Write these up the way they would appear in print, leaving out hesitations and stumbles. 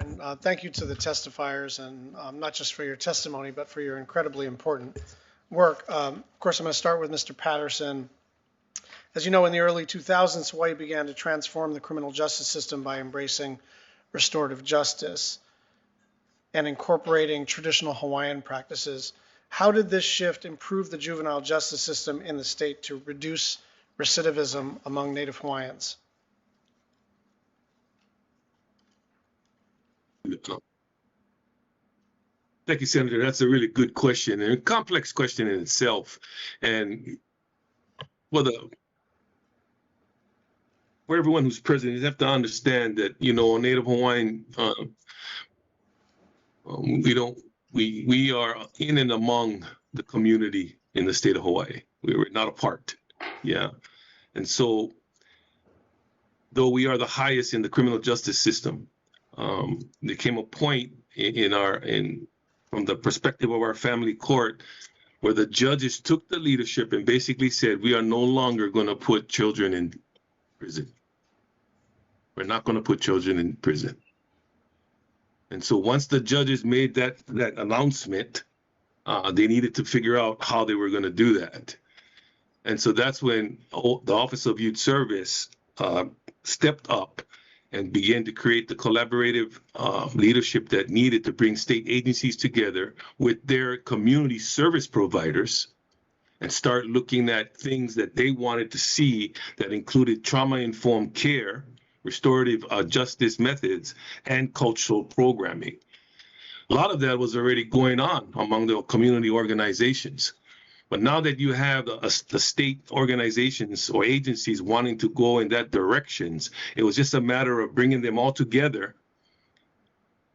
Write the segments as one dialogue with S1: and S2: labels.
S1: And thank you to the testifiers, and not just for your testimony, but for your incredibly important work. Of course, I'm going to start with Mr. Patterson. As you know, in the early 2000s, Hawaii began to transform the criminal justice system by embracing restorative justice and incorporating traditional Hawaiian practices. How did this shift improve the juvenile justice system in the state to reduce recidivism among Native Hawaiians?
S2: Thank you, Senator. That's a really good question and a complex question in itself. And for everyone who's present, you have to understand that, Native Hawaiian, we are in and among the community in the state of Hawaii. We're not apart. Yeah. And so, though we are the highest in the criminal justice system, there came a point from the perspective of our family court where the judges took the leadership and basically said, we are no longer going to put children in prison. We're not going to put children in prison. And so once the judges made that announcement, they needed to figure out how they were going to do that. And so that's when the Office of Youth Service stepped up and began to create the collaborative leadership that needed to bring state agencies together with their community service providers and start looking at things that they wanted to see that included trauma-informed care, restorative justice methods, and cultural programming. A lot of that was already going on among the community organizations. But now that you have the state organizations or agencies wanting to go in that directions, it was just a matter of bringing them all together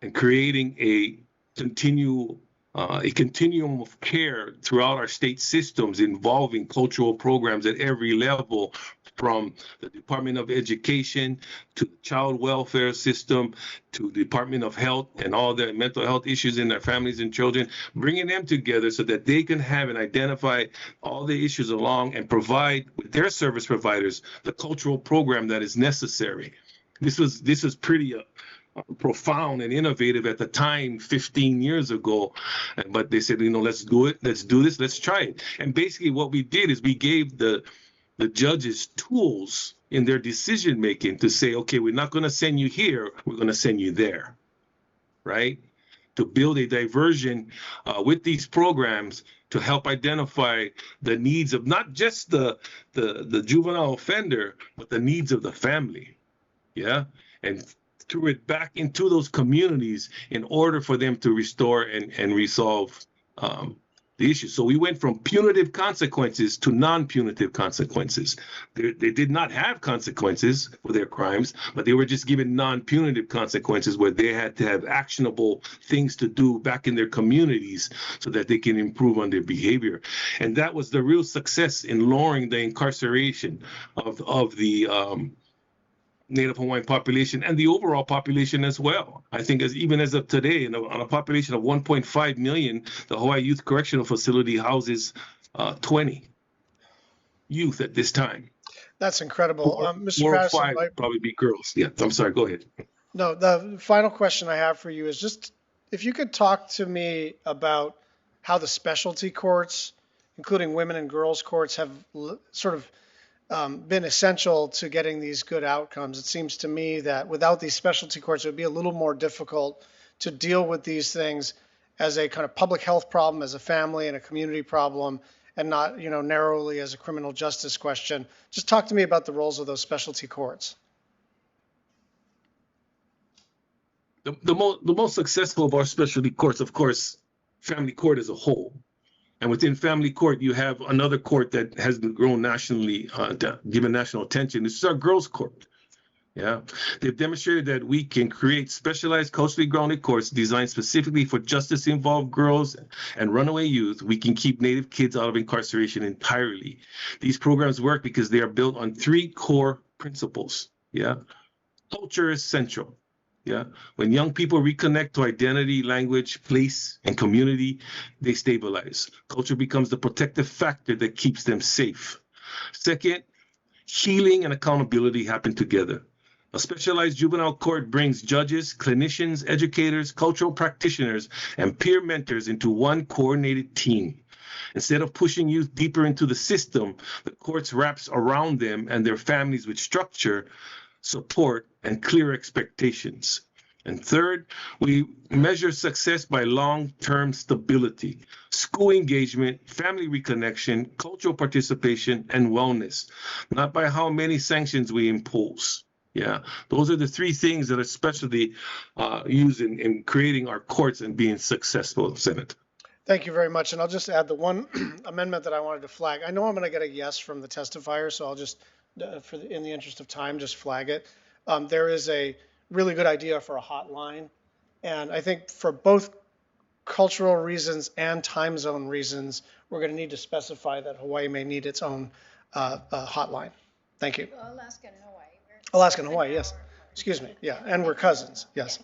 S2: and creating a continuum of care throughout our state systems involving cultural programs at every level, from the Department of Education to the child welfare system to the Department of Health and all the mental health issues in their families and children, bringing them together so that they can have and identify all the issues along and provide with their service providers the cultural program that is necessary. This was pretty profound and innovative at the time 15 years ago, but they said, let's do it, let's do this, let's try it. And basically what we did is we gave the judges tools in their decision making to say, okay, we're not going to send you here, we're going to send you there, right? To build a diversion with these programs to help identify the needs of not just the juvenile offender, but the needs of the family, yeah? And threw it back into those communities in order for them to restore and resolve the issue. So we went from punitive consequences to non-punitive consequences. They did not have consequences for their crimes, but they were just given non-punitive consequences where they had to have actionable things to do back in their communities so that they can improve on their behavior. And that was the real success in lowering the incarceration of the Native Hawaiian population and the overall population as well. I think even as of today, on a population of 1.5 million, the Hawaii Youth Correctional Facility houses 20 youth at this time.
S1: That's incredible. Mr.
S2: 4 or
S1: Patterson,
S2: 5 would probably be girls. Yeah, I'm sorry, go ahead.
S1: No, the final question I have for you is just if you could talk to me about how the specialty courts, including women and girls courts, have sort of been essential to getting these good outcomes. It seems to me that without these specialty courts, it would be a little more difficult to deal with these things as a kind of public health problem, as a family and a community problem, and not, narrowly as a criminal justice question. Just talk to me about the roles of those specialty courts.
S2: The most successful of our specialty courts, of course, family court as a whole. And within family court, you have another court that has grown nationally, given national attention. This is our girls' court. Yeah, they've demonstrated that we can create specialized, culturally grounded courts designed specifically for justice-involved girls and runaway youth. We can keep Native kids out of incarceration entirely. These programs work because they are built on 3 core principles. Yeah, culture is central. Yeah, when young people reconnect to identity, language, place, and community, they stabilize. Culture becomes the protective factor that keeps them safe. Second, healing and accountability happen together. A specialized juvenile court brings judges, clinicians, educators, cultural practitioners, and peer mentors into one coordinated team. Instead of pushing youth deeper into the system, the courts wraps around them and their families with structure, support, and clear expectations. And third, we measure success by long-term stability, school engagement, family reconnection, cultural participation, and wellness, not by how many sanctions we impose. Yeah, those are the three things that are especially used in creating our courts and being successful, Senate.
S1: Thank you very much. And I'll just add the one amendment that I wanted to flag. I know I'm going to get a yes from the testifier, so I'll just, in the interest of time, just flag it. There is a really good idea for a hotline. And I think for both cultural reasons and time zone reasons, we're going to need to specify that Hawaii may need its own hotline. Thank you.
S3: Alaska and Hawaii.
S1: Alaska and Hawaii, yes. Excuse me. Yeah, and we're cousins. Yes.